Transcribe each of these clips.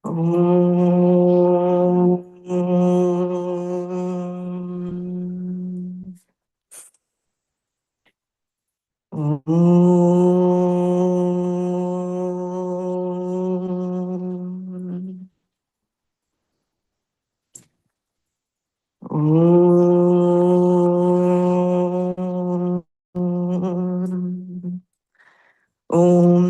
Om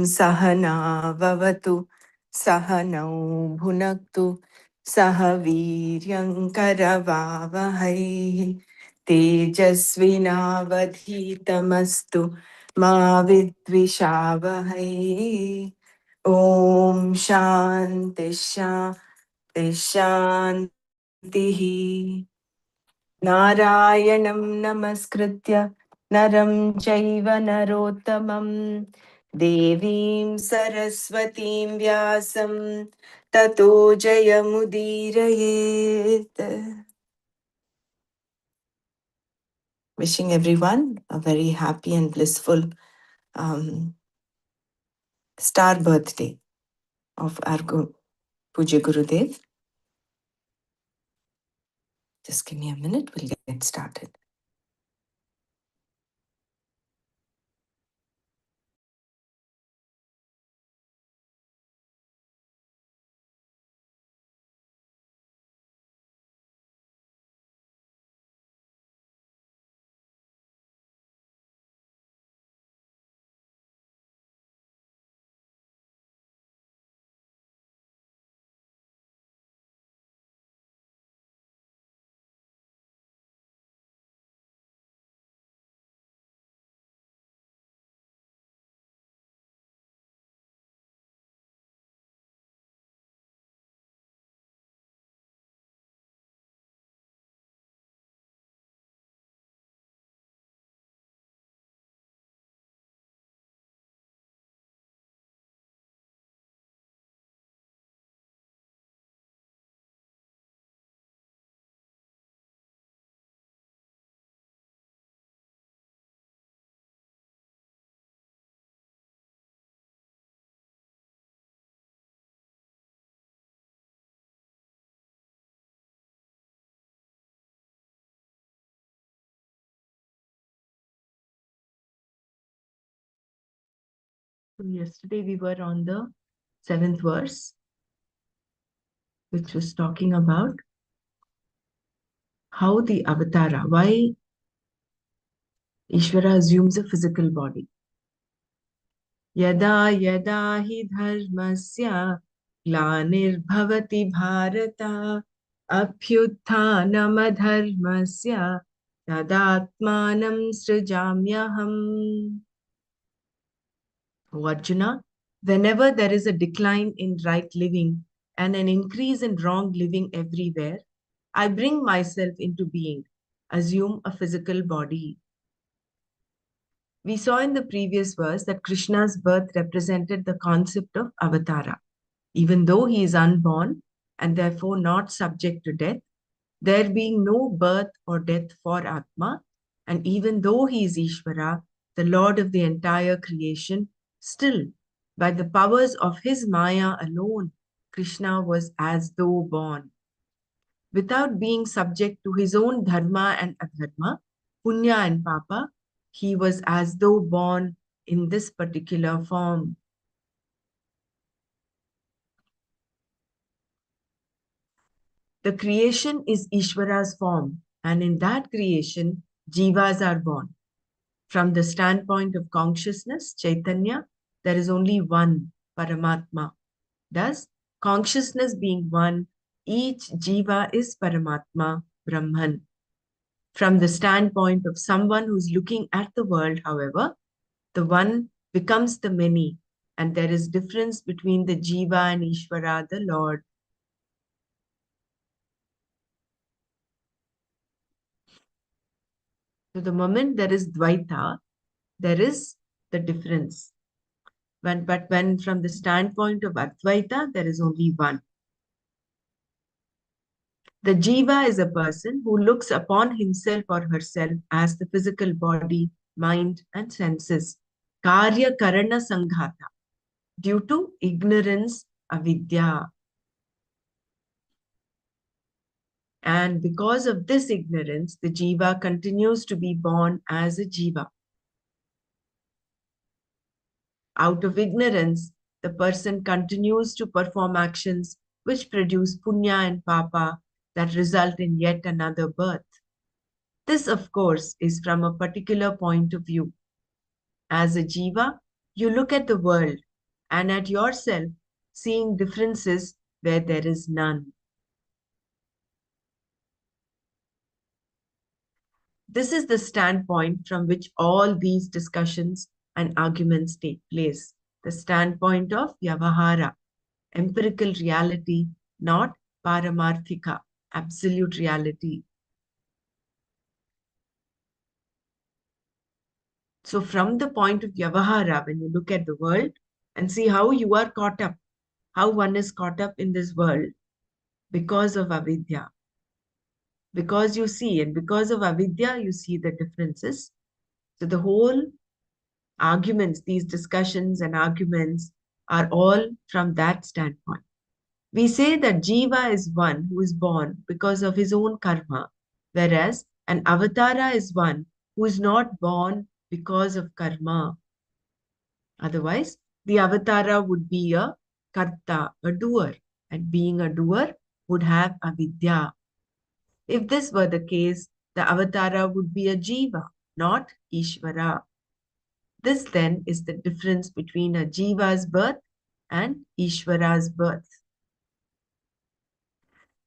Sahana Vavatu Sahanau Bhunaktu Sahaviryankaravavahai Tejasvinavadhitamastu Ma Vidvishavahai. Om Shanti Shanti Shanti. Narayanam namaskritya naram chaiva narottamam devim saraswatim vyasam tato jayamudirayet. Wishing everyone a very happy and blissful star birthday of our Puja Gurudev. Just give me a minute, we'll get started. Yesterday we were on the 7th verse, which was talking about how the avatara, why Ishvara assumes a physical body. Yada yada hi dharmasya glanirbhavati bharata abhyuttanamadharmasya tadatmanam srijamyaham. O Arjuna, whenever there is a decline in right living and an increase in wrong living everywhere, I bring myself into being, assume a physical body. We saw in the previous verse that Krishna's birth represented the concept of avatara. Even though he is unborn and therefore not subject to death, there being no birth or death for Atma, and even though he is Ishvara, the Lord of the entire creation, still, by the powers of his Maya alone, Krishna was as though born. Without being subject to his own dharma and adharma, punya and papa, he was as though born in this particular form. The creation is Ishvara's form, and in that creation, jivas are born. From the standpoint of consciousness, Chaitanya, there is only one, Paramatma. Thus, consciousness being one, each jiva is Paramatma, Brahman. From the standpoint of someone who's looking at the world, however, the one becomes the many, and there is difference between the jiva and Ishvara, the Lord. So the moment there is Dvaita, there is the difference. But when from the standpoint of Advaita, there is only one. The jiva is a person who looks upon himself or herself as the physical body, mind, and senses. Karya Karana Sanghata. Due to ignorance, avidya. And because of this ignorance, the jiva continues to be born as a jiva. Out of ignorance, the person continues to perform actions which produce punya and papa that result in yet another birth. This, of course, is from a particular point of view. As a jiva, you look at the world and at yourself, seeing differences where there is none. This is the standpoint from which all these discussions and arguments take place. The standpoint of Vyavahara, empirical reality, not Paramarthika, absolute reality. So, from the point of Vyavahara, when you look at the world and see how you are caught up, how one is caught up in this world because of avidya, because you see, and because of avidya, you see the differences. So, the whole arguments, these discussions and arguments are all from that standpoint. We say that Jiva is one who is born because of his own karma, whereas an avatara is one who is not born because of karma. Otherwise, the avatara would be a karta, a doer, and being a doer would have avidya. If this were the case, the avatara would be a jiva, not Ishvara. This then is the difference between a jiva's birth and Ishvara's birth.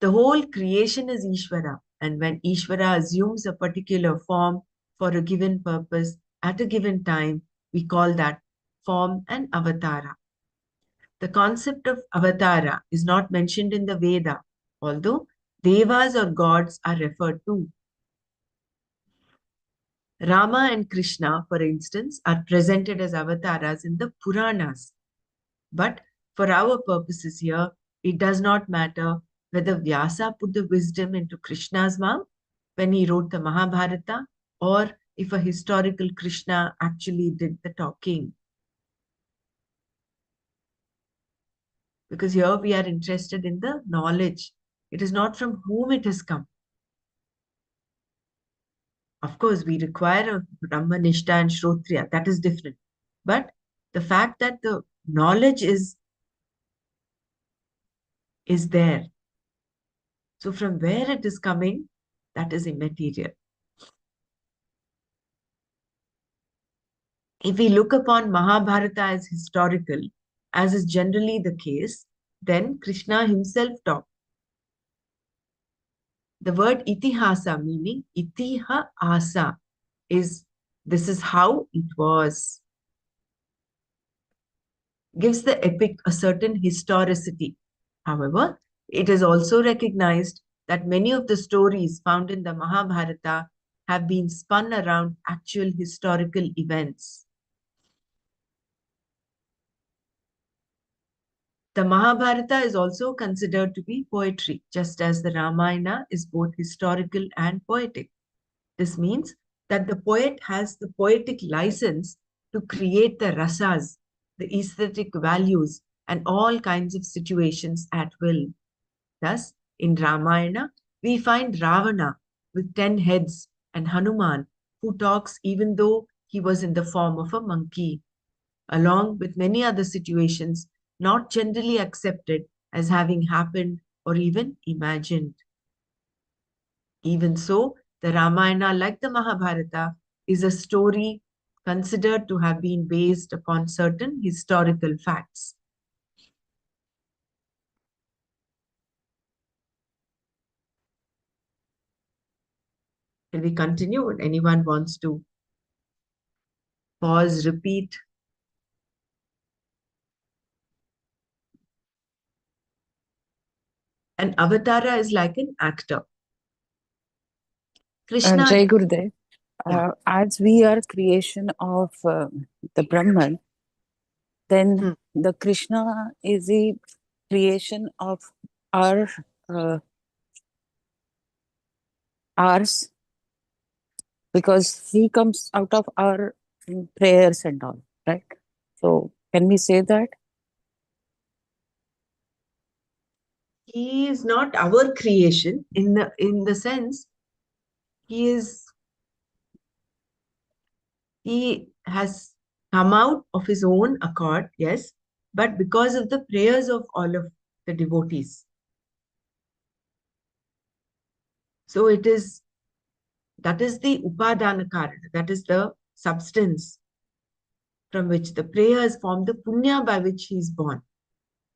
The whole creation is Ishvara, and when Ishvara assumes a particular form for a given purpose at a given time, we call that form an avatara. The concept of avatara is not mentioned in the Veda, although devas or gods are referred to. Rama and Krishna, for instance, are presented as avatars in the Puranas. But for our purposes here, it does not matter whether Vyasa put the wisdom into Krishna's mouth when he wrote the Mahabharata, or if a historical Krishna actually did the talking. Because here we are interested in the knowledge. It is not from whom it has come. Of course, we require a Brahmanishta and Shrotriya. That is different. But the fact that the knowledge is there. So from where it is coming, that is immaterial. If we look upon Mahabharata as historical, as is generally the case, then Krishna himself talked. The word itihasa, meaning itiha asa, is this is how it was. Gives the epic a certain historicity. However, it is also recognized that many of the stories found in the Mahabharata have been spun around actual historical events. The Mahabharata is also considered to be poetry, just as the Ramayana is both historical and poetic. This means that the poet has the poetic license to create the rasas, the aesthetic values, and all kinds of situations at will. Thus, in Ramayana, we find Ravana with 10 heads and Hanuman, who talks even though he was in the form of a monkey, along with many other situations not generally accepted as having happened or even imagined. Even so, the Ramayana, like the Mahabharata, is a story considered to have been based upon certain historical facts. Can we continue? If anyone wants to pause, repeat? An avatara is like an actor. Krishna. Jai Gurudev, Yeah. as we are creation of the Brahman, then the Krishna is a creation of our ours, because he comes out of our prayers and all, right? So can we say that? He is not our creation in the sense he is he has come out of his own accord, yes, but because of the prayers of all of the devotees. So that is the upadana karana, that is the substance from which the prayers form the punya by which he is born.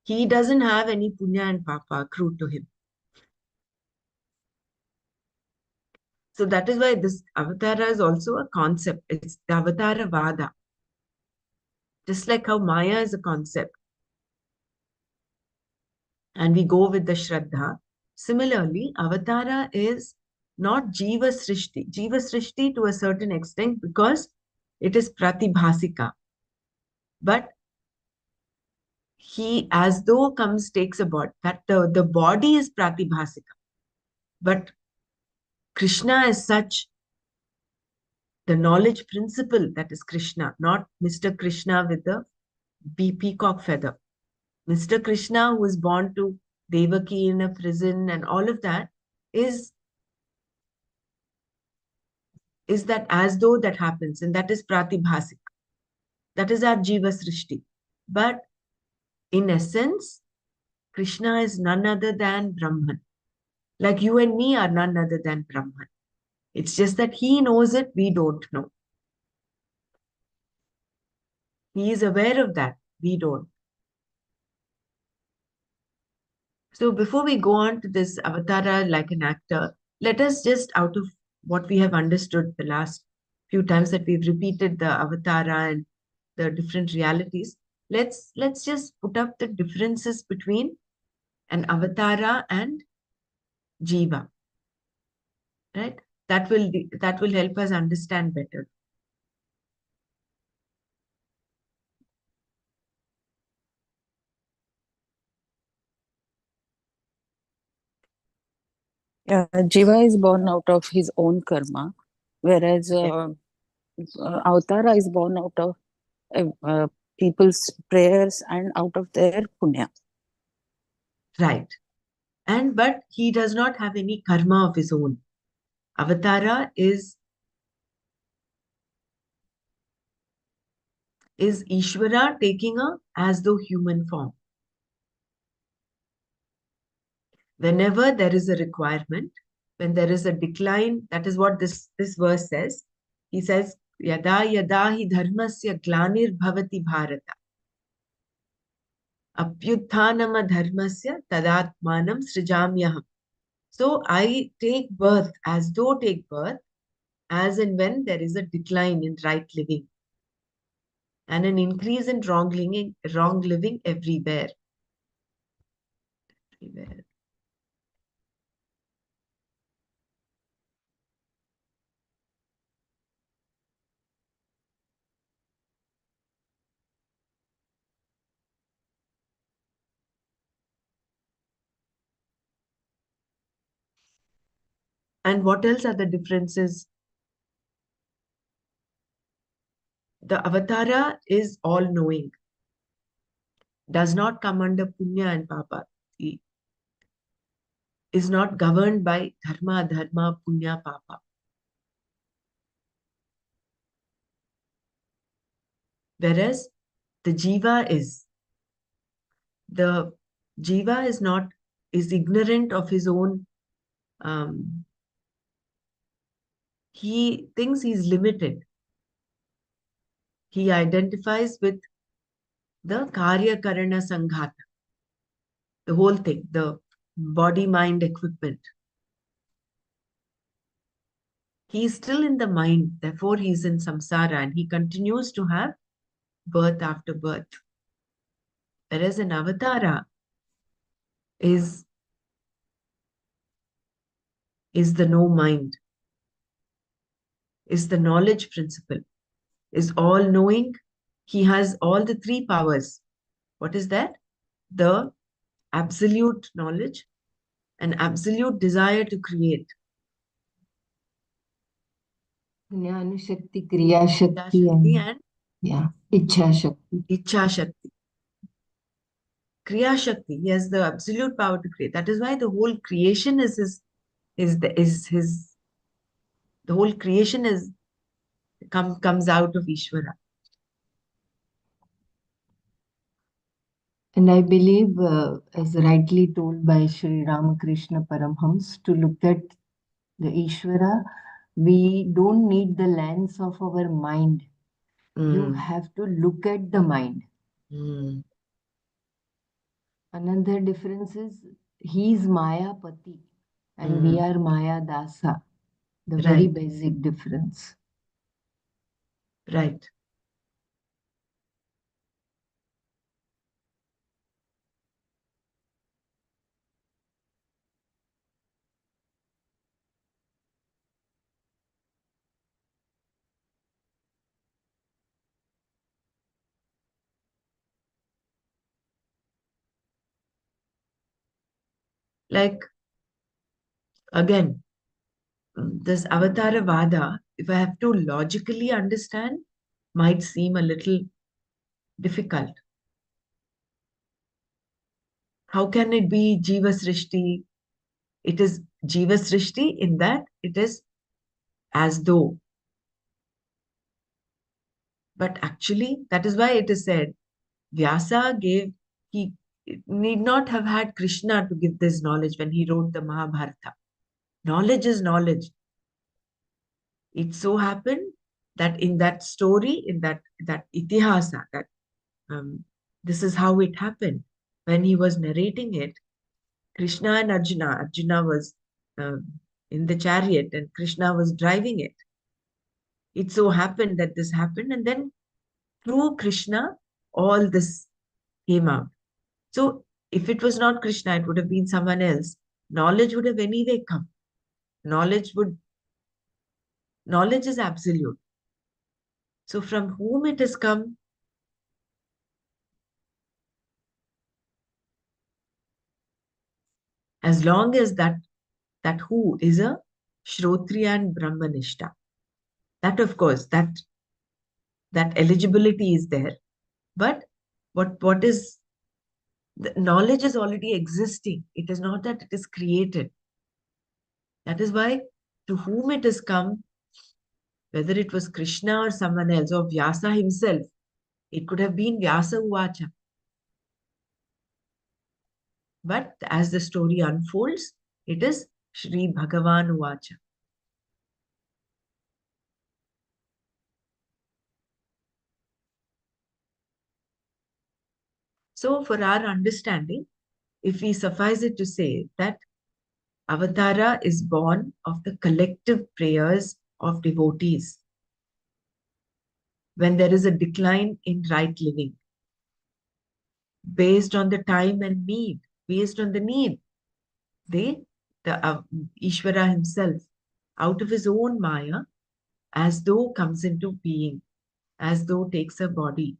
He doesn't have any punya and papa accrued to him. So that is why this avatara is also a concept. It's the avatara vada. Just like how Maya is a concept. And we go with the Shraddha. Similarly, avatara is not Jiva Srishti. Jiva Srishti to a certain extent because it is Pratibhasika. But he as though comes, takes a body. That the body is Pratibhasika. But Krishna is such, the knowledge principle that is Krishna, not Mr. Krishna with the peacock feather. Mr. Krishna, who was born to Devaki in a prison and all of that, is that as though that happens, and that is Pratibhasik. That is our Jiva Srishti. But in essence, Krishna is none other than Brahman. Like you and me are none other than Brahman. It's just that he knows it, we don't know. He is aware of that, we don't. So before we go on to this avatara like an actor, let us just, out of what we have understood the last few times that we've repeated the avatara and the different realities, let's just put up the differences between an avatara and jiva, right? That will help us understand better. Yeah, Jiva is born out of his own karma, whereas Avtara is born out of people's prayers and out of their punya. Right. But he does not have any karma of his own. Avatara is Ishvara taking a as though human form. Whenever there is a requirement, when there is a decline, that is what this verse says. He says, Yada yada hi dharmasya glanir bhavati bharata. Apyutthanama dharmasya tadatmanam srijamyaham. So I take birth, as though take birth, as and when there is a decline in right living and an increase in wrong living everywhere. Everywhere. And what else are the differences? The avatara is all-knowing, does not come under punya and papa. He is not governed by dharma, dharma, punya, papa. Whereas the jiva is. The jiva is ignorant of his own. He thinks he's limited. He identifies with the karya karana sanghata, the whole thing, the body mind equipment. He is still in the mind, therefore he is in samsara and he continues to have birth after birth. Whereas an avatara is the no mind, is the knowledge principle, is all knowing. He has all the three powers. What is that? The absolute knowledge, an absolute desire to create. Jnana Shakti, Kriya Shakti, and And yeah, Ichha Shakti. Ichha Shakti. Kriya Shakti. He has the absolute power to create. That is why the whole creation is his. The whole creation comes out of Ishvara. And I believe, as rightly told by Sri Ramakrishna Paramhams, to look at the Ishvara, we don't need the lens of our mind. You have to look at the mind. Another difference is he's Maya Pati and we are Maya Dasa. The very Right. basic difference. Right. Like, again, this Avatara Vada, if I have to logically understand, might seem a little difficult. How can it be Jiva Srishti? It is Jiva Srishti in that it is as though. But actually, that is why it is said, Vyasa he need not have had Krishna to give this knowledge when he wrote the Mahabharata. Knowledge is knowledge. It so happened that in that story, in that itihasa, that this is how it happened. When he was narrating it, Krishna and Arjuna was in the chariot and Krishna was driving it. It so happened that this happened, and then through Krishna, all this came out. So if it was not Krishna, it would have been someone else. Knowledge would have anyway come. Knowledge is absolute. So from whom it has come, as long as that who is a Shrotriya and Brahmanishta. That of course, that eligibility is there. But what is the knowledge is already existing. It is not that it is created. That is why to whom it has come, whether it was Krishna or someone else, or Vyasa himself, it could have been Vyasa Uvacha. But as the story unfolds, it is Shri Bhagavan Uvacha. So, for our understanding, if we suffice it to say that Avatara is born of the collective prayers of devotees when there is a decline in right living, based on the time and need, based on the need. The Ishvara himself, out of his own Maya, as though comes into being, as though takes a body.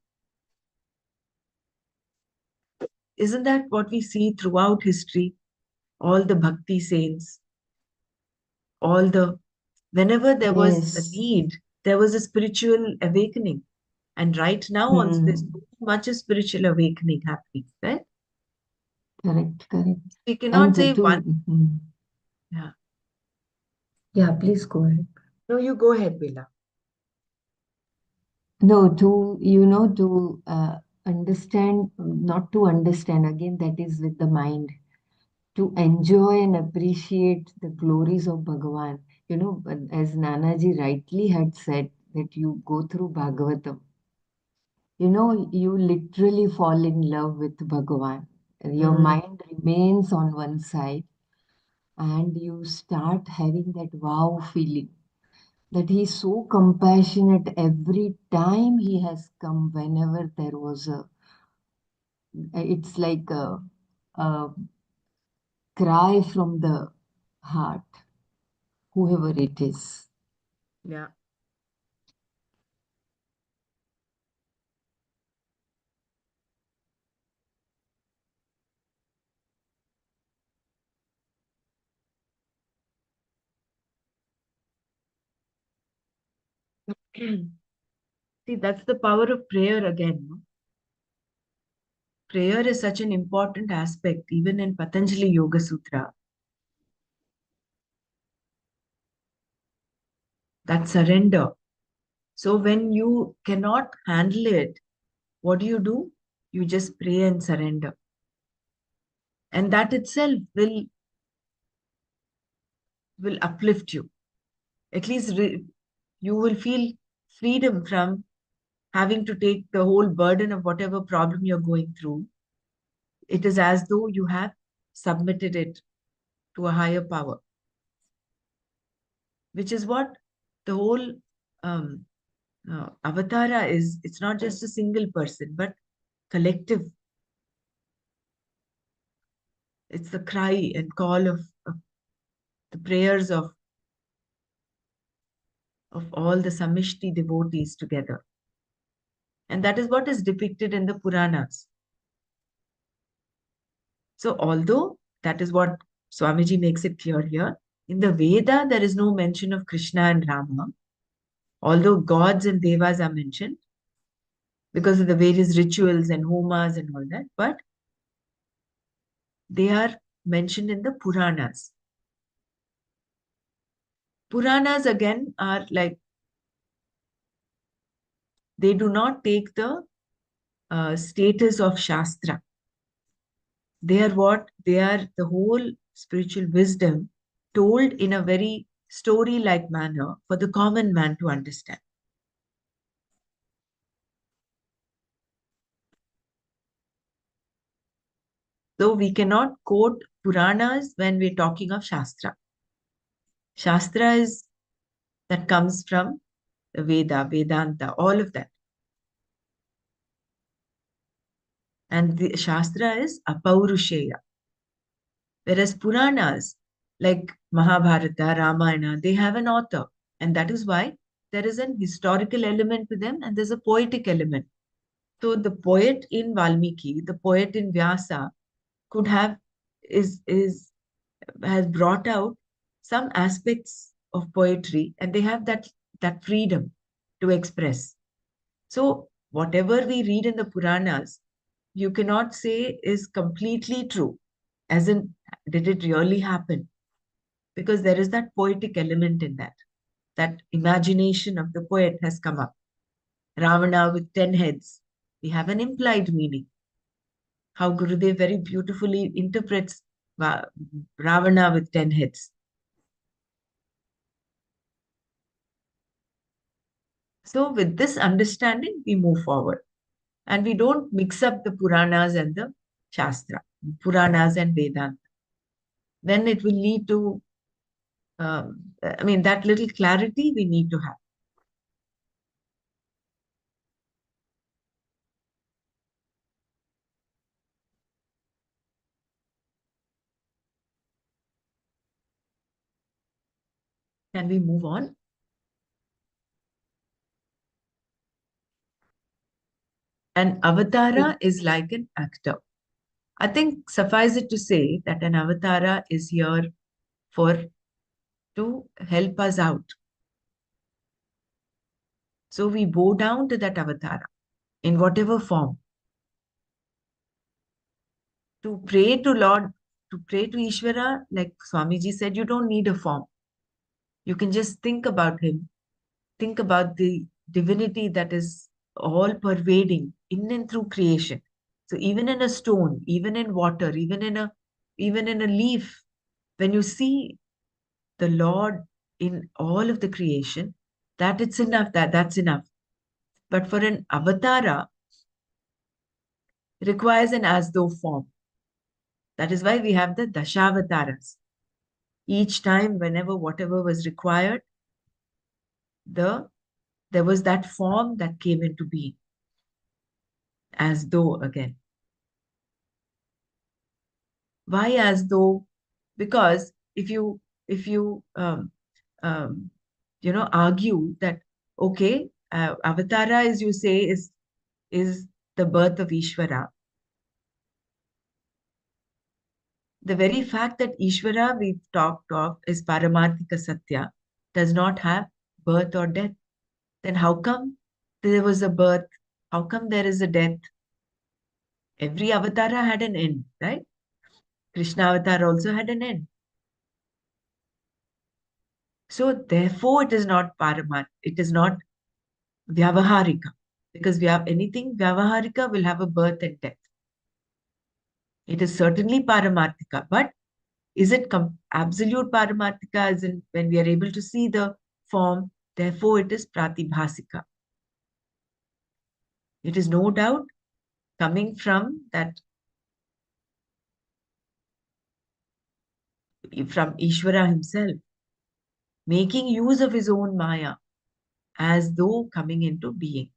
Isn't that what we see throughout history? All the bhakti saints, whenever there was a Yes. need, there was a spiritual awakening. And right now also, there's so much of spiritual awakening happening, right? Correct, correct. We cannot And say one. Yeah. Yeah, please go ahead. No, you go ahead, Bela. No, to understand, not to understand, again, that is with the mind, to enjoy and appreciate the glories of Bhagavan. But as Nanaji rightly had said, that you go through Bhagavatam, you literally fall in love with Bhagavan. Your mind remains on one side and you start having that wow feeling that he's so compassionate every time he has come. Whenever there was it's like a cry from the heart, whoever it is. Yeah. See, that's the power of prayer again. No? prayer is such an important aspect, even in Patanjali Yoga Sutra, that surrender. So when you cannot handle it, what do? You just pray and surrender. And that itself will uplift you. At least you will feel freedom from having to take the whole burden of whatever problem you're going through. It is as though you have submitted it to a higher power, which is what the whole um, avatara is. It's not just a single person, but collective. It's the cry and call of the prayers of all the Samishti devotees together. And that is what is depicted in the Puranas. So, although that is what Swamiji makes it clear here, in the Veda, there is no mention of Krishna and Rama, although gods and devas are mentioned because of the various rituals and homas and all that, but they are mentioned in the Puranas. Puranas again are like, they do not take the status of Shastra. They are what? They are the whole spiritual wisdom told in a very story-like manner for the common man to understand. So we cannot quote Puranas when we're talking of Shastra. Shastra is that comes from the Veda, Vedanta, all of that. And the Shastra is Apaurusheya. Whereas Puranas, like Mahabharata, Ramayana, they have an author. And that is why there is an historical element to them and there's a poetic element. So the poet in Valmiki, the poet in Vyasa could have, has brought out some aspects of poetry and they have that freedom to express. So whatever we read in the Puranas, you cannot say is completely true, as in, did it really happen? Because there is that poetic element in that. That imagination of the poet has come up. Ravana with 10 heads. We have an implied meaning. How Gurudev very beautifully interprets Ravana with 10 heads. So with this understanding, we move forward. And we don't mix up the Puranas and the Shastra, Puranas and Vedanta. Then it will lead to, that little clarity we need to have. Can we move on? An avatara is like an actor. I think suffice it to say that an avatara is here to help us out. So we bow down to that avatara in whatever form. To pray to Lord, to pray to Ishvara, like Swamiji said, you don't need a form. You can just think about him, think about the divinity that is all pervading in and through creation. So even in a stone, even in water, even in a leaf, when you see the Lord in all of the creation, that it's enough, that's enough. But for an avatara, it requires an as though form. That is why we have the Dashavataras. Each time, whenever whatever was required, there was that form that came into being, as though again. Why as though? Because if you argue that okay, avatara, as you say, is the birth of Ishvara. The very fact that Ishvara we've talked of is Paramarthika Satya does not have birth or death. Then how come there was a birth? How come there is a death? Every avatara had an end, right? Krishna avatar also had an end. So therefore, it is not paramat. It is not vyavaharika, because we have anything vyavaharika will have a birth and death. It is certainly paramarthika, but is it absolute paramarthika, as in when we are able to see the form? Therefore, it is pratibhasika. It is no doubt coming from that, from Ishvara himself, making use of his own Maya as though coming into being.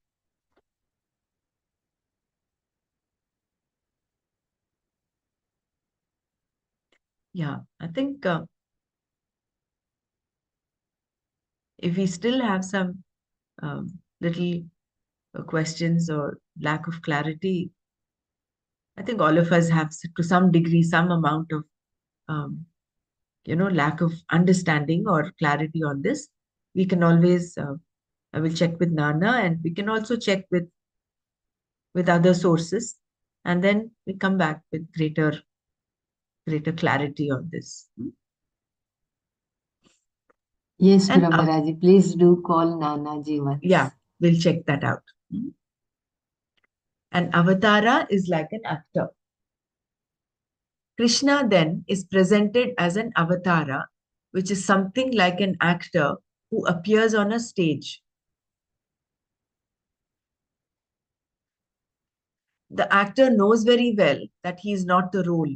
Yeah, I think if we still have some little questions or lack of clarity, I think all of us have, to some degree, some amount of, lack of understanding or clarity on this. We can always, I will check with Nana, and we can also check with other sources, and then we come back with greater clarity on this. Yes, And Brahmaraji, please do call Nana ji once. yeah, we'll check that out. An avatara is like an actor. Krishna then is presented as an avatara, which is something like an actor who appears on a stage. The actor knows very well that he is not the role.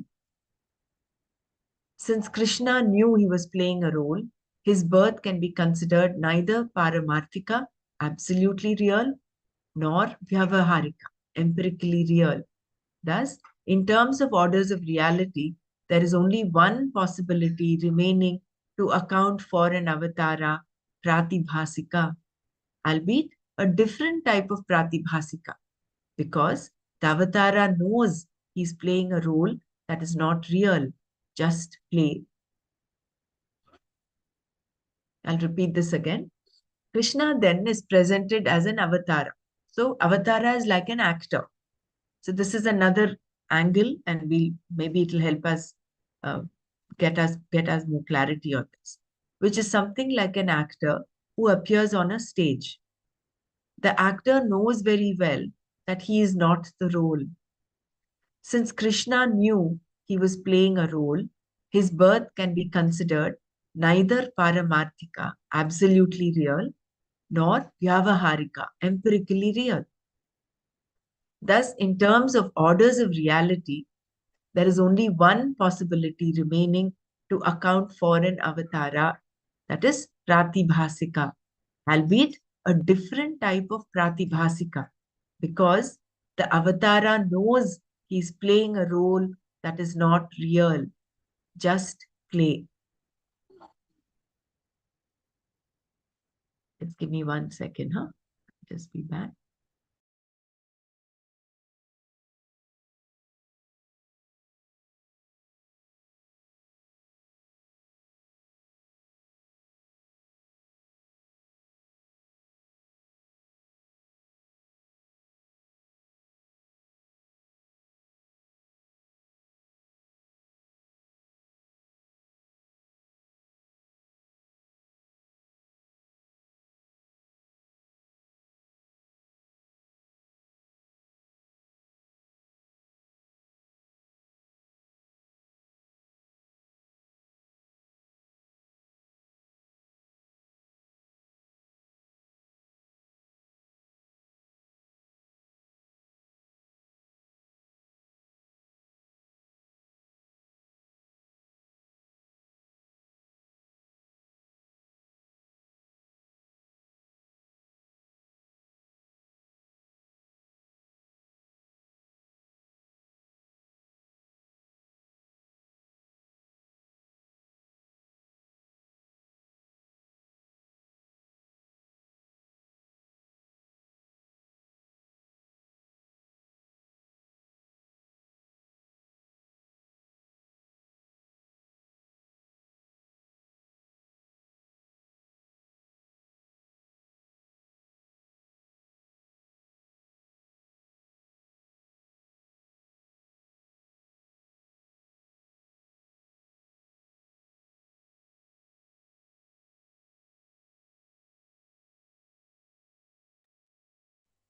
Since Krishna knew he was playing a role, his birth can be considered neither paramarthika, absolutely real, nor vyavaharika, empirically real. Thus, in terms of orders of reality, there is only one possibility remaining to account for an avatara, pratibhasika, albeit a different type of pratibhasika, because the avatara knows he's playing a role that is not real, just play. I'll repeat this again. Krishna then is presented as an avatara. So, avatara is like an actor. So this is another angle, and maybe it'll help us uh, get us more clarity on this, which is something like an actor who appears on a stage. The actor knows very well that he is not the role. Since Krishna knew he was playing a role, his birth can be considered neither paramarthika, absolutely real, nor vyavaharika, empirically real. Thus, in terms of orders of reality, there is only one possibility remaining to account for an avatara, that is pratibhasika, albeit a different type of pratibhasika, because the avatara knows he's playing a role that is not real, just play. Let's give me 1 second, huh? Just be back.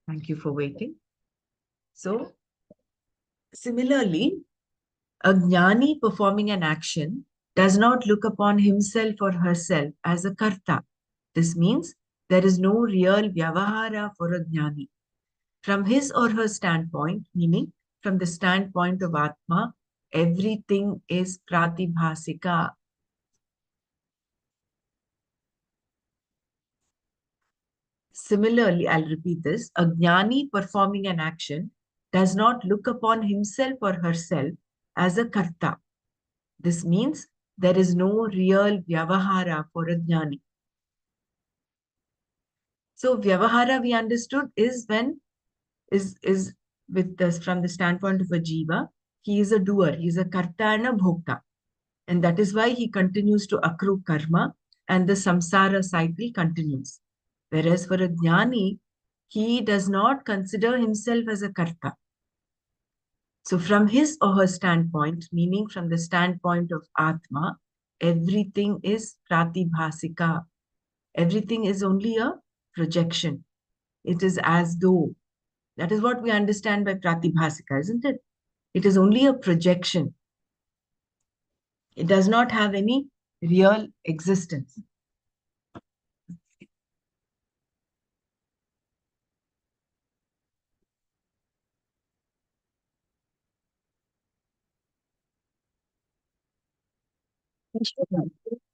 Thank you for waiting. So, similarly, a jnani performing an action does not look upon himself or herself as a karta. This means there is no real vyavahara for a jnani. From his or her standpoint, meaning from the standpoint of Atma, everything is pratibhasika. Similarly, I'll repeat this, a jnani performing an action does not look upon himself or herself as a karta. This means there is no real vyavahara for a jnani. So vyavahara we understood is when is with this from the standpoint of a jiva, he is a doer, he is a karta and a bhokta. And that is why he continues to accrue karma and the samsara cycle continues. Whereas for a jnani, he does not consider himself as a karta. So from his or her standpoint, meaning from the standpoint of Atma, everything is pratibhasika. Everything is only a projection. It is as though. That is what we understand by pratibhasika, isn't it? It is only a projection. It does not have any real existence.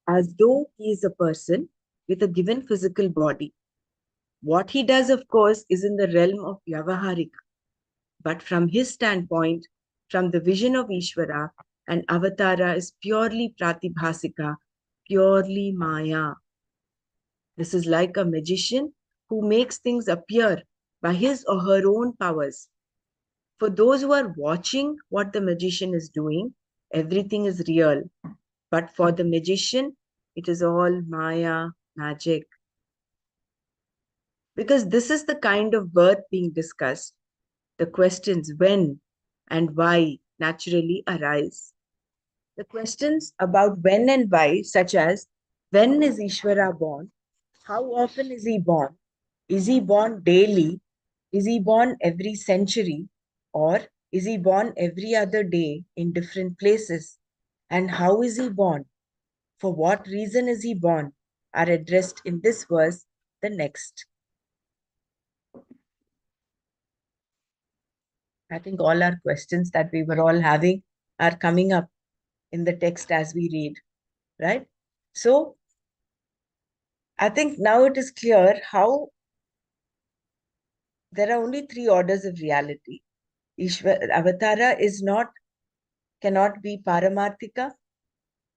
As though he is a person with a given physical body. What he does, of course, is in the realm of Vyavaharika. But from his standpoint, from the vision of Ishvara, an avatara is purely pratibhasika, purely maya. This is like a magician who makes things appear by his or her own powers. For those who are watching what the magician is doing, everything is real. But for the magician, it is all maya, magic. Because this is the kind of birth being discussed. The questions when and why naturally arise. The questions about when and why, such as when is Ishvara born? How often is he born? Is he born daily? Is he born every century? Or is he born every other day in different places? And how is he born? For what reason is he born? Are addressed in this verse, the next. I think all our questions that we were all having are coming up in the text as we read, right? So I think now it is clear how there are only three orders of reality. Avatara is not, cannot be paramarthika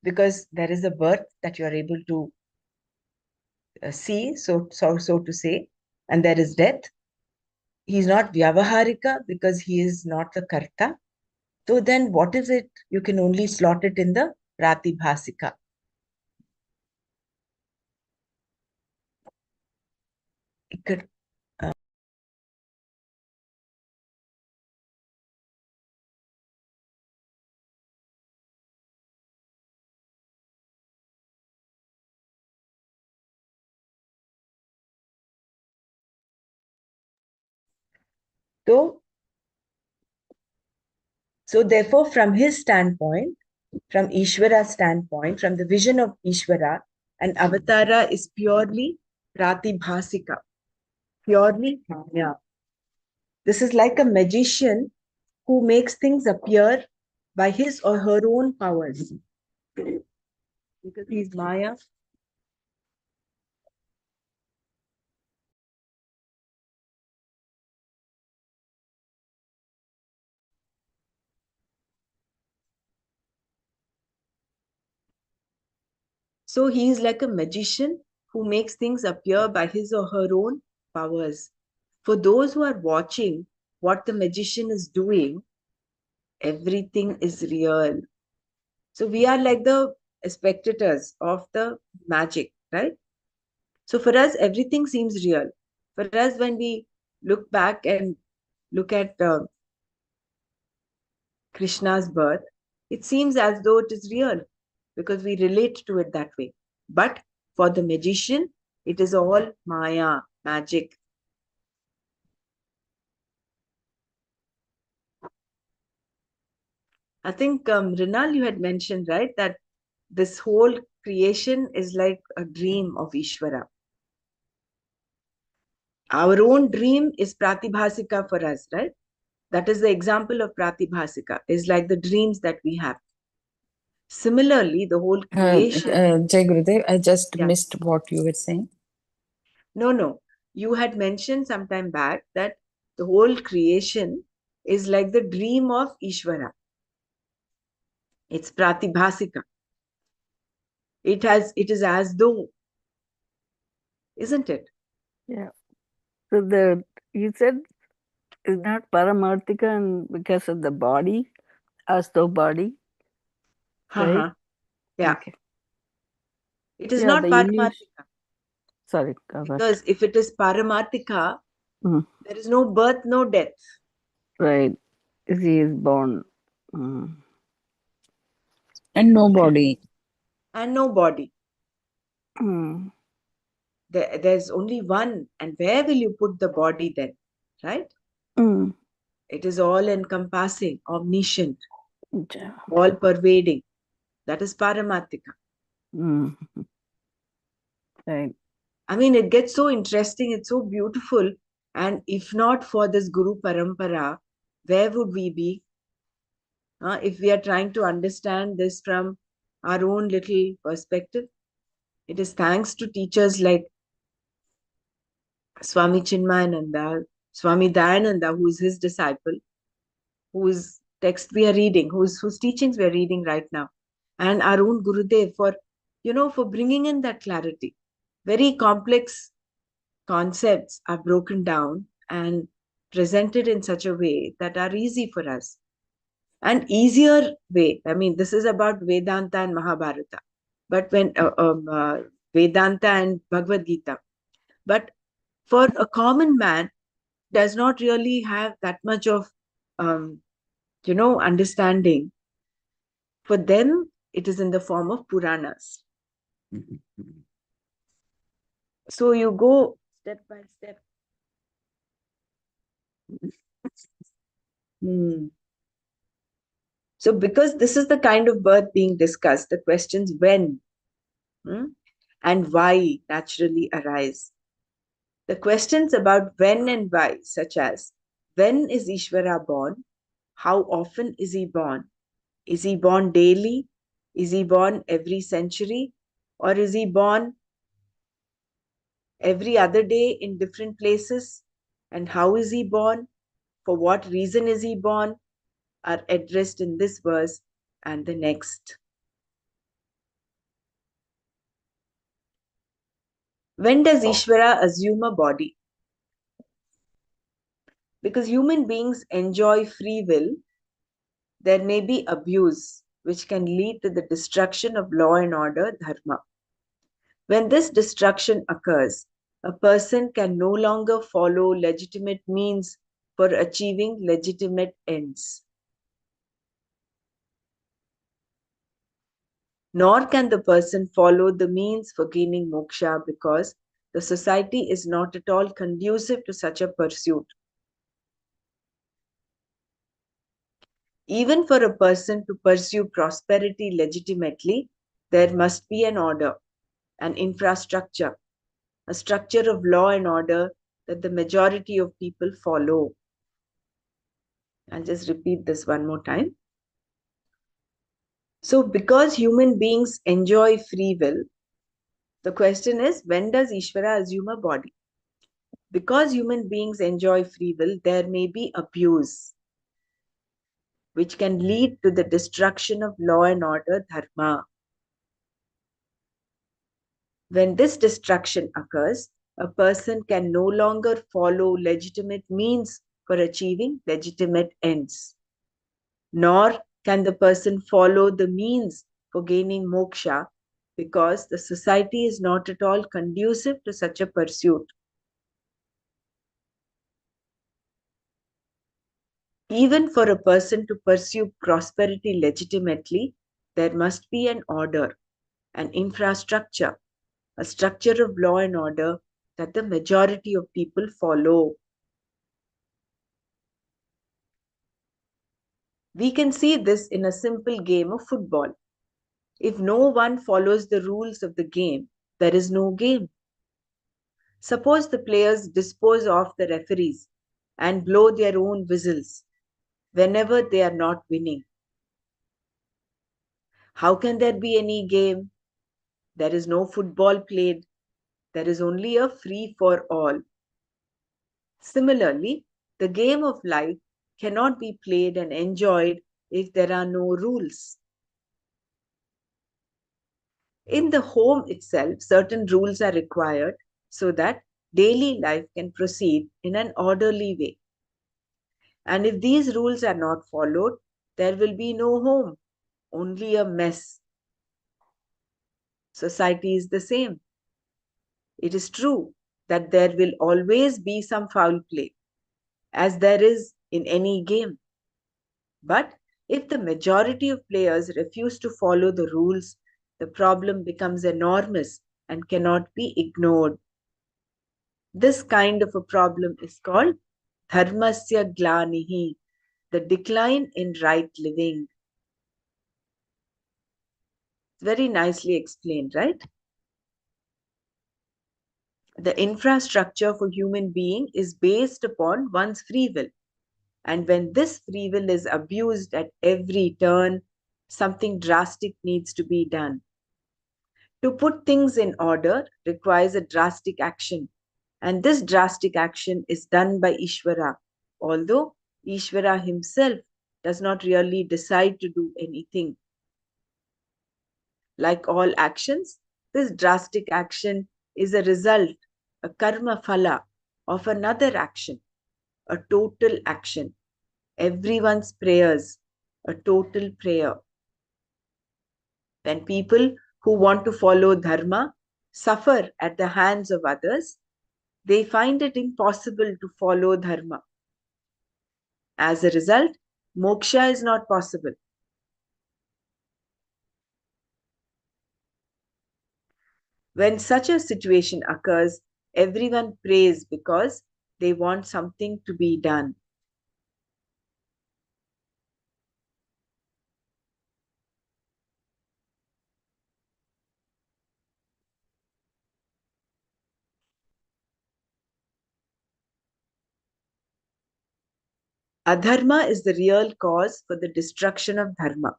because there is a birth that you are able to see, so to say, and there is death. He is not vyavaharika because he is not the karta. So then what is it? You can only slot it in the pratibhasika. So therefore, from his standpoint, from Ishvara's standpoint, from the vision of Ishvara, an avatara is purely pratibhasika, purely maya. This is like a magician who makes things appear by his or her own powers. Because he is maya. So he is like a magician who makes things appear by his or her own powers. For those who are watching what the magician is doing, everything is real. So we are like the spectators of the magic, right? So for us, everything seems real. For us, when we look back and look at Krishna's birth, it seems as though it is real because we relate to it that way. But for the magician, it is all maya, magic. I think, Rinal, you had mentioned, right, that this whole creation is like a dream of Ishvara. Our own dream is Pratibhasika for us, right? That is the example of Pratibhasika, is like the dreams that we have. Similarly, the whole creation. Jai Gurudev, I just Yeah. missed what you were saying. No. You had mentioned some time back that the whole creation is like the dream of Ishvara. It's Pratibhasika. It is as though, isn't it? Yeah. So you said it's not Paramarthika and because of the body, as though body, right? Yeah. Okay. It is Yeah, not the illusion. Paramarthika. Sorry, go back. Because if it is Paramarthika, Mm, there is no birth, no death. right. He is born. Mm. And no body. And no body. Mm. There's only one. And where will you put the body then? Right? Mm. It is all encompassing, omniscient, Yeah. all pervading. That is Paramarthika. Mm. Right. I mean, it gets so interesting, it's so beautiful. And if not for this Guru Parampara, where would we be? If we are trying to understand this from our own little perspective? It is thanks to teachers like Swami Chinmayananda, Swami Dayananda, who is his disciple, whose text we are reading, whose teachings we are reading right now, and our own Gurudev for bringing in that clarity. Very complex concepts are broken down and presented in such a way that are easy for us. An easier way, I mean, this is about Vedanta and Mahabharata, but when Vedanta and Bhagavad Gita. But for a common man, does not really have that much of, understanding. For them, it is in the form of Puranas. So you go step by step. So because this is the kind of birth being discussed, the questions when and why naturally arise. The questions about when and why, such as when is Ishvara born? How often is he born? Is he born daily? Is he born every century? Or is he born every other day in different places? And how is he born? For what reason is he born? Are addressed in this verse and the next. When does Ishvara assume a body? Because human beings enjoy free will, there may be abuse, which can lead to the destruction of law and order, dharma. When this destruction occurs, a person can no longer follow legitimate means for achieving legitimate ends. Nor can the person follow the means for gaining moksha because the society is not at all conducive to such a pursuit. Even for a person to pursue prosperity legitimately, there must be an order, an infrastructure, a structure of law and order that the majority of people follow. I'll just repeat this one more time. So, because human beings enjoy free will, the question is, when does Ishvara assume a body? Because human beings enjoy free will, there may be abuse, which can lead to the destruction of law and order, dharma. When this destruction occurs, a person can no longer follow legitimate means for achieving legitimate ends. Nor can the person follow the means for gaining moksha because the society is not at all conducive to such a pursuit. Even for a person to pursue prosperity legitimately, there must be an order, an infrastructure, a structure of law and order that the majority of people follow. We can see this in a simple game of football. If no one follows the rules of the game, there is no game. Suppose the players dispose of the referees and blow their own whistles whenever they are not winning. How can there be any game? There is no football played. There is only a free for all. Similarly, the game of life cannot be played and enjoyed if there are no rules. In the home itself, certain rules are required so that daily life can proceed in an orderly way. And if these rules are not followed, there will be no home, only a mess. Society is the same. It is true that there will always be some foul play, as there is in any game. But if the majority of players refuse to follow the rules, the problem becomes enormous and cannot be ignored. This kind of a problem is called dharmasya glanihi, the decline in right living. Very nicely explained, right? The infrastructure for human being is based upon one's free will. And when this free will is abused at every turn, something drastic needs to be done. To put things in order requires a drastic action. And this drastic action is done by Ishvara, although Ishvara himself does not really decide to do anything. Like all actions, this drastic action is a result, a karma phala of another action, a total action. Everyone's prayers, a total prayer. When people who want to follow dharma suffer at the hands of others, they find it impossible to follow dharma. As a result, moksha is not possible. When such a situation occurs, everyone prays because they want something to be done. Adharma is the real cause for the destruction of dharma.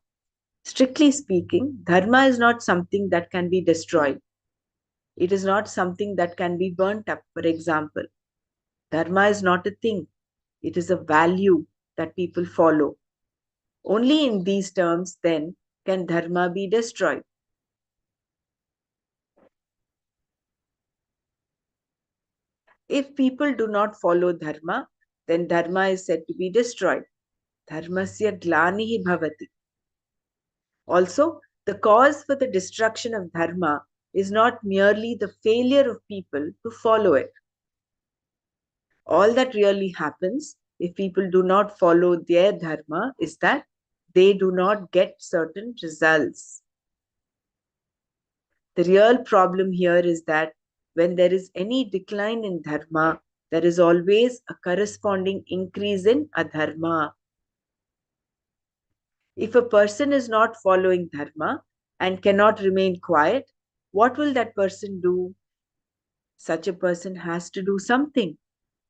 Strictly speaking, dharma is not something that can be destroyed. It is not something that can be burnt up, for example. Dharma is not a thing. It is a value that people follow. Only in these terms, then, can dharma be destroyed. If people do not follow dharma, then dharma is said to be destroyed. Dharmasya glanihi bhavati. Also, the cause for the destruction of dharma is not merely the failure of people to follow it. All that really happens if people do not follow their dharma is that they do not get certain results. The real problem here is that when there is any decline in dharma, there is always a corresponding increase in adharma. If a person is not following dharma and cannot remain quiet, what will that person do? Such a person has to do something,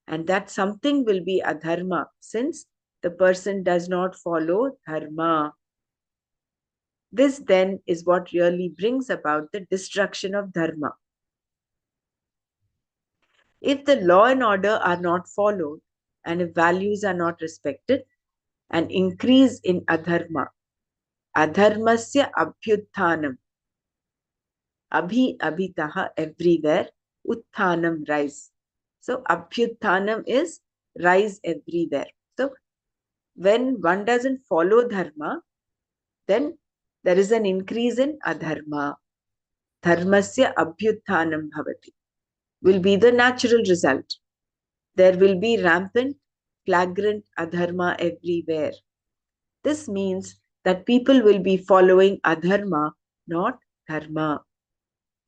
and that something will be adharma since the person does not follow dharma. This then is what really brings about the destruction of dharma. If the law and order are not followed and if values are not respected, an increase in adharma, adharmasya abhyutthanam, abhitaha everywhere, utthanam rise. So abhyutthanam is rise everywhere. So when one doesn't follow dharma, then there is an increase in adharma. Dharmasya abhyutthanam bhavati will be the natural result. There will be rampant, flagrant adharma everywhere. This means that people will be following adharma, not dharma.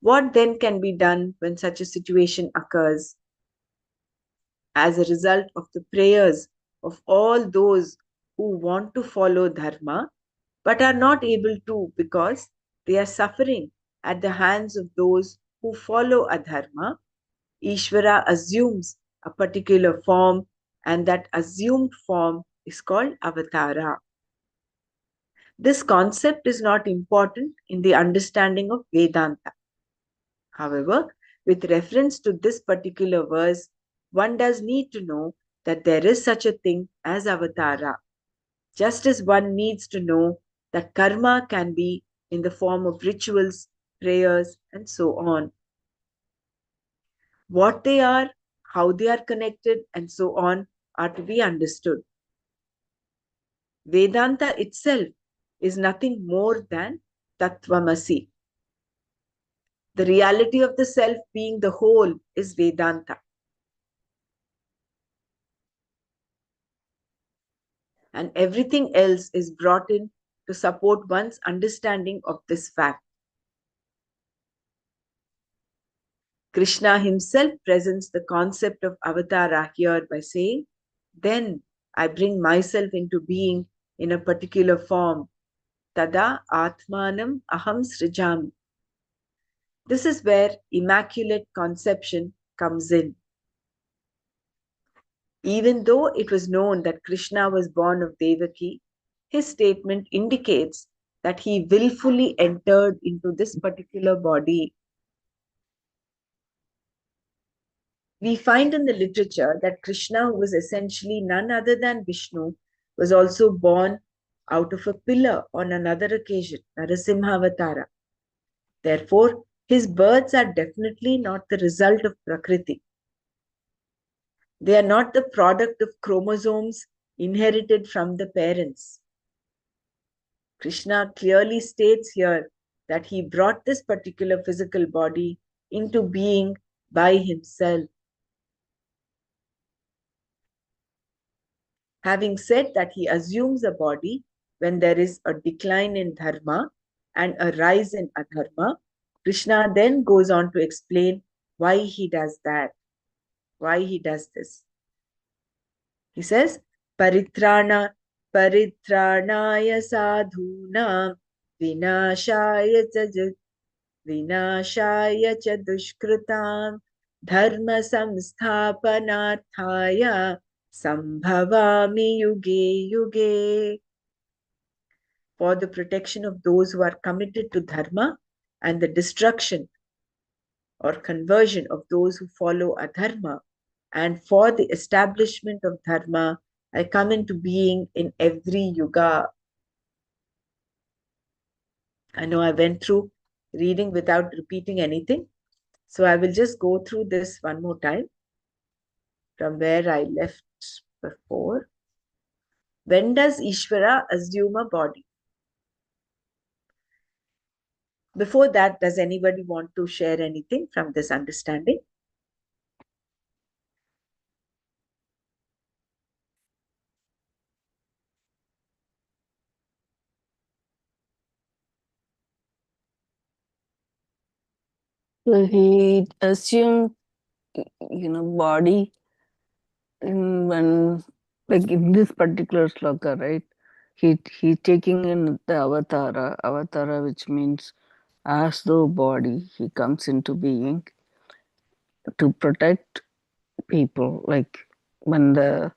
What then can be done when such a situation occurs? As a result of the prayers of all those who want to follow dharma but are not able to because they are suffering at the hands of those who follow adharma. Ishvara assumes a particular form, and that assumed form is called avatara. This concept is not important in the understanding of Vedanta. However, with reference to this particular verse, one does need to know that there is such a thing as avatara, just as one needs to know that karma can be in the form of rituals, prayers, and so on. What they are, how they are connected, and so on are to be understood. Vedanta itself is nothing more than Tattvamasi. The reality of the self being the whole is Vedanta. And everything else is brought in to support one's understanding of this fact. Krishna himself presents the concept of avatara here by saying, then I bring myself into being in a particular form. Tada atmanam aham srijami. This is where immaculate conception comes in. Even though it was known that Krishna was born of Devaki, his statement indicates that he willfully entered into this particular body. We find in the literature that Krishna, who was essentially none other than Vishnu, was also born out of a pillar on another occasion, Narasimhavatara. Therefore, his births are definitely not the result of Prakriti. They are not the product of chromosomes inherited from the parents. Krishna clearly states here that he brought this particular physical body into being by himself. Having said that he assumes a body when there is a decline in dharma and a rise in adharma, Krishna then goes on to explain why he does that, why he does this. He says, Paritrana Paritranaya sadhuna vinashaya cha dushkritam dharma samsthapanarthaya sambhavami yuge yuge. For the protection of those who are committed to dharma and the destruction or conversion of those who follow adharma, and for the establishment of dharma, I come into being in every yuga. I know I went through reading without repeating anything, so I will just go through this one more time from where I left before. When does Ishvara assume a body? Before that, does anybody want to share anything from this understanding? So he assumed, body when, like in this particular sloka, right? He taking in the avatara, which means as though body. He comes into being to protect people, like when the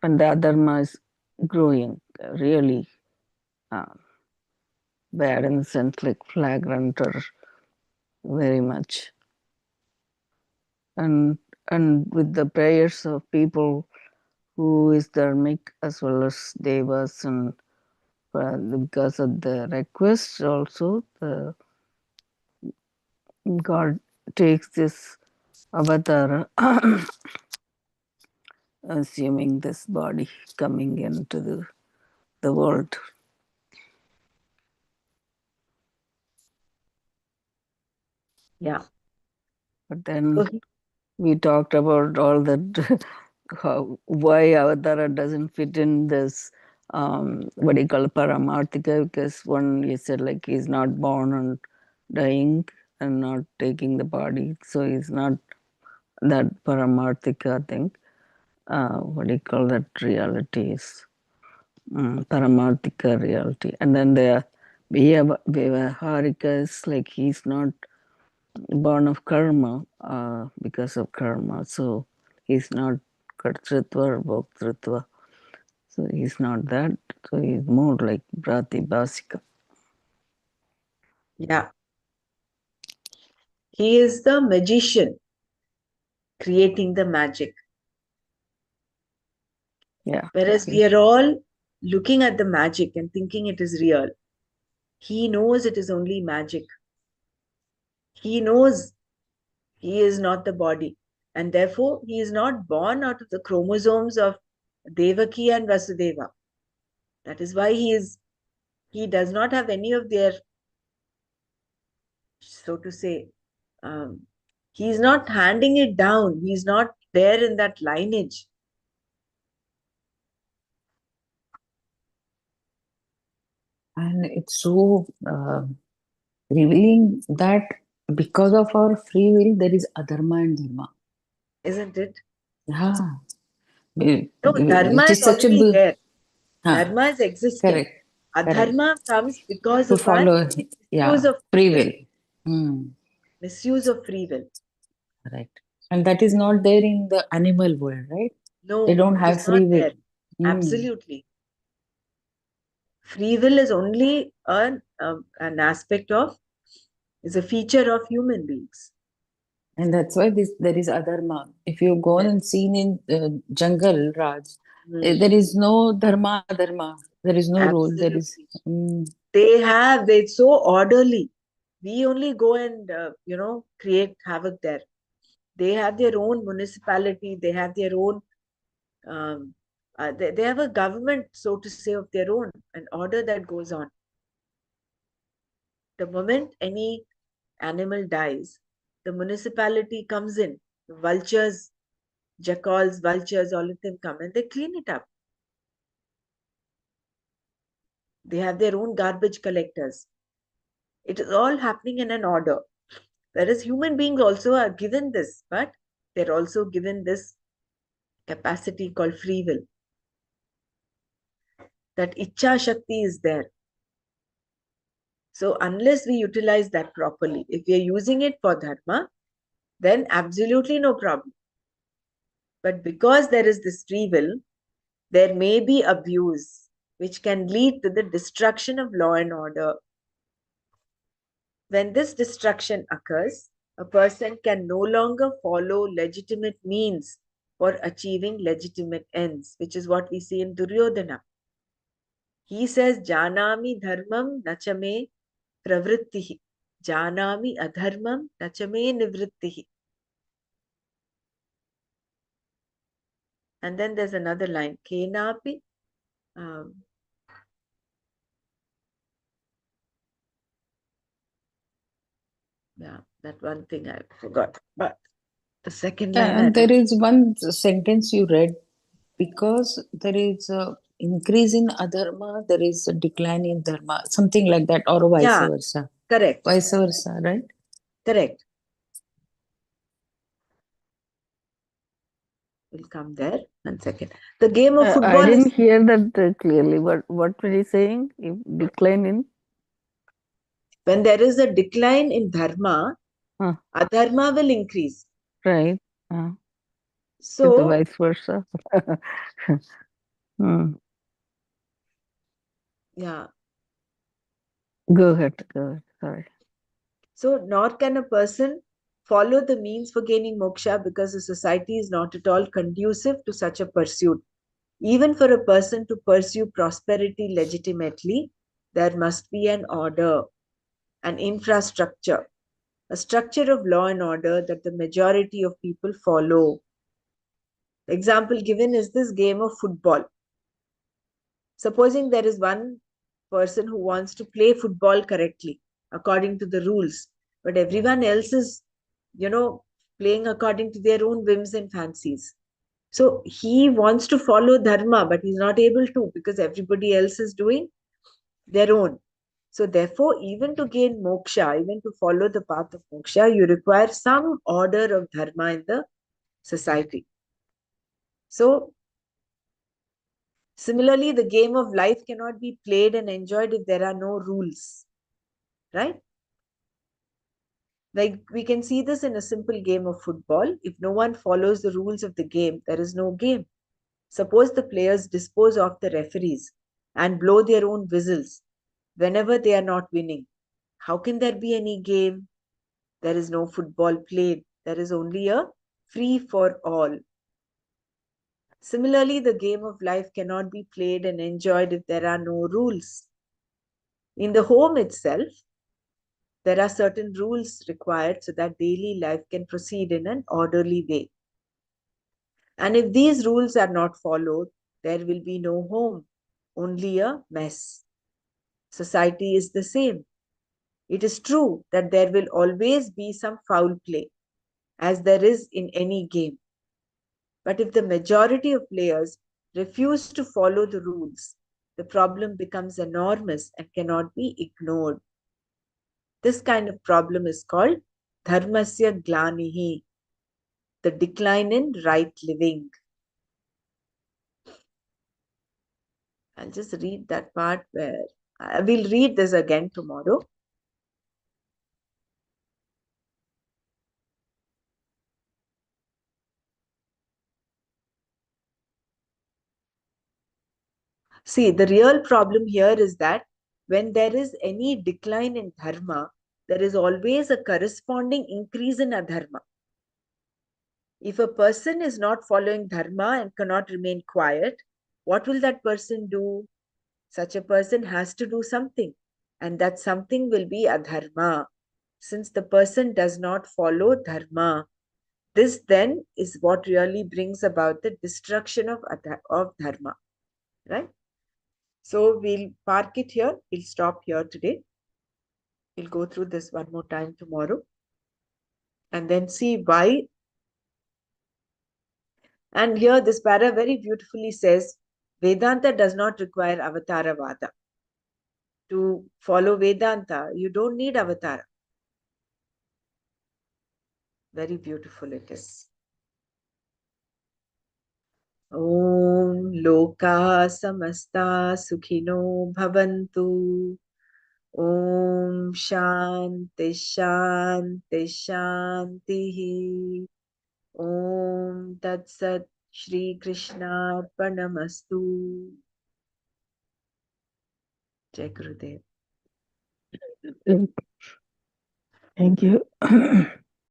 adharma is growing, really uh, bad in the sense like flagrant or very much, and with the prayers of people who is dharmic as well as devas, and because of the request also the God takes this avatar assuming this body coming into the world. Yeah. But then we talked about all that why avatara doesn't fit in this what do you call paramarthika, because one you said like he's not born and dying and not taking the body, so he's not that paramarthika thing. What do you call that realities? Paramarthika reality. And then the Vyavarika is like he's not born of karma because of karma. So he's not Kartritva or Bhoktritva. So he's not that. So he's more like Pratibhasika. Yeah. He is the magician creating the magic. Yeah. Whereas we are all looking at the magic and thinking it is real. He knows it is only magic. He knows he is not the body. And therefore, he is not born out of the chromosomes of Devaki and Vasudeva. That is why he does not have any of their, so to say, he's not handing it down. He's not there in that lineage. And it's so revealing that because of our free will, there is adharma and dharma. Isn't it? Yeah. No, dharma Which is is such a already there. huh, Dharma is existing. correct, correct. Adharma comes because To of our follow, misuse yeah, of free free will. will. Misuse of free will. Correct. And that is not there in the animal world, right? They No, don't it is have not free will. there. Absolutely. Free will is only an aspect of, is a feature of human beings. And that's why there is adharma. If you go Yes. and seen in jungle, Raj, Mm. there is no dharma, adharma. There is no rule. There is. Absolutely. They're so orderly. We only go and, create havoc there. They have their own municipality. They have their own, they have a government, so to say, of their own, an order that goes on. The moment any animal dies, the municipality comes in. The vultures, jackals, vultures, all of them come and they clean it up. They have their own garbage collectors. It is all happening in an order. Whereas human beings also are given this, but they're also given this capacity called free will. That Ichcha Shakti is there. So unless we utilize that properly, if we are using it for dharma, then absolutely no problem. But because there is this free will, there may be abuse, which can lead to the destruction of law and order. When this destruction occurs, a person can no longer follow legitimate means for achieving legitimate ends, which is what we see in Duryodhana. He says, Janami dharmam nachame pravrittihi. Janami adharmam nachame nivrittihi. And then there's another line, Kenapi. Yeah, that one thing I forgot. But the second line, I And there don't. is one sentence you read, because there is a increase in adharma, there is a decline in dharma, something like that, or vice Yeah, versa. correct. Vice versa, right? Correct. We'll come there. 1 second. The game of I football is didn't hear that clearly. What were you saying? If decline in? when there is a decline in dharma, Huh, adharma will increase. right. It's So, vice versa. Hmm. yeah. Go ahead. Go ahead. Sorry. So, nor can a person follow the means for gaining moksha because the society is not at all conducive to such a pursuit. Even for a person to pursue prosperity legitimately, there must be an order, an infrastructure, a structure of law and order that the majority of people follow. The example given is this game of football. Supposing there is one person who wants to play football correctly according to the rules, but everyone else is, playing according to their own whims and fancies. So he wants to follow dharma, but he's not able to because everybody else is doing their own. So therefore, even to gain moksha, even to follow the path of moksha, you require some order of dharma in the society. So Similarly, the game of life cannot be played and enjoyed if there are no rules, right? Like we can see this in a simple game of football. If no one follows the rules of the game, there is no game. Suppose the players dispose of the referees and blow their own whistles whenever they are not winning. How can there be any game? There is no football played. There is only a free for all. Similarly, the game of life cannot be played and enjoyed if there are no rules. In the home itself, there are certain rules required so that daily life can proceed in an orderly way. And if these rules are not followed, there will be no home, only a mess. Society is the same. It is true that there will always be some foul play, as there is in any game. But if the majority of players refuse to follow the rules, the problem becomes enormous and cannot be ignored. This kind of problem is called dharmasya glanihi, the decline in right living. I'll just read that part where I will read this again tomorrow. See, the real problem here is that when there is any decline in dharma, there is always a corresponding increase in adharma. If a person is not following dharma and cannot remain quiet, what will that person do? Such a person has to do something, and that something will be adharma. Since the person does not follow dharma, this then is what really brings about the destruction of dharma, right? So we'll park it here. We'll stop here today. We'll go through this one more time tomorrow and then see why. And here this para very beautifully says, Vedanta does not require avatara vada. To follow Vedanta, you don't need avatara. Very beautiful it is. Om Loka Samasta Sukhino Bhavantu. Om Shanti Shanti Shanti. Om Tat Sat Shri Krishna Arpanamastu. Jai Gurudev. Thank you.